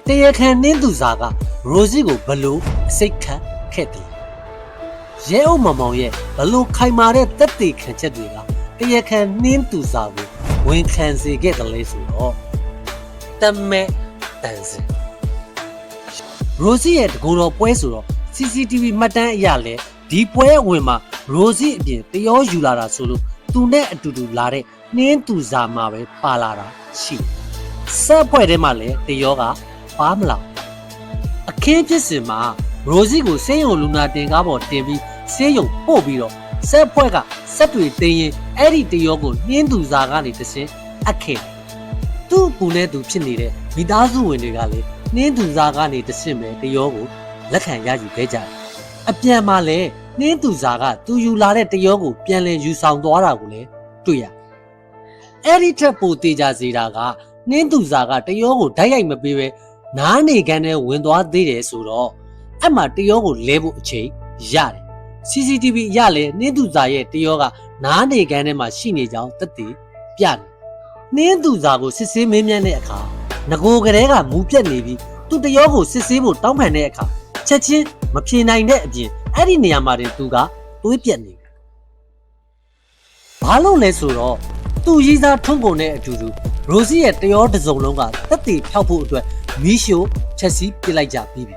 တရားခံနှင်းသူစာကရိုစီကိုဘလို့အစိတ်ခံခဲ့တယ်ရဲအုပ်မောင်မောင်ရဲ့ဘလို့ခိုင်မာတဲ့သက်သေခံချက်တွေကတရားခံနှင်းသူစာကိုဝန်ခံစေခဲ့တယ်လေဆိုတော့တမဲတန်စင်ရိုစီရဲ့တကူတော်ပွဲဆိုတော့ CCTV မှတ်တမ်းအရလဲဒီပွဲအဝင်မှာရိုစီအပြင်တရောယူလာတာဆိုလို့သူနဲ့အတူတူလာတဲ့နှင်းသူစာမှာပဲပါလာတာရှိဆက်ဖွဲ့ထဲမှာလဲတရောကပါမလားအခင်းဖြစ်စဉ်မှာရိုစီကိုဆေးရုံလူနာတင်ကားပေါ်တင်ပြီးဆေးရုံပို့ပြီးတော့ဆက်ဖွဲ့ကဆက်တွေသိရင်အဲ့ဒီတရောကိုနှင်းသူစာကနေတစင်းအခင်သူ့ပူနဲ့သူဖြစ်နေတဲ့မိသားစုဝင်တွေကလည်းနှင်းသူစာကနေတစင်းပဲတရောကိုလက်ခံရယူခဲ့ကြတယ်အပြန်မှာလဲနှင်းသူစာကသူယူလာတဲ့တရောကိုပြန်လည်ယူဆောင်သွားတာကိုလည်းတွေ့ရအဲ့ဒီထက်ပိုသေးကြစေတာကနှင်းသူစာကတရောကိုဓာတ်ရိုက်မပေးပဲနားနေကန်နဲ့ဝင်သွားသေးတယ်ဆိုတော့အဲ့မှာတရောကိုလဲဖို့အချိန်ရတယ် CCTV ရလဲနှင်းသူစာရဲ့တရောကနားနေကန်ထဲမှာရှိနေကြောင်းသက်သေပြတယ်နှင်းသူစာကိုစစ်ဆေးမေးမြန်းတဲ့အခါငကိုကလေးကမူပြက်နေပြီးသူတရောကိုစစ်ဆေးဖို့တောင်းပန်တဲ့အခါချက်ချင်းမဖြေနိုင်တဲ့အပြင်အဲ့ဒီနေရာမှာတင်သူကသွေးပြက်နေတယ်ဘာလို့လဲဆိုတော့သူ့ရေးစားထုံးကုန်တဲ့အတူတူရိုစီရဲ့တရောတစ်စုံလုံးကသက်သေဖြောက်ဖို့အတွက်မီးရှို့ချက်စီးပစ်လိုက်ကြပြီးပြီ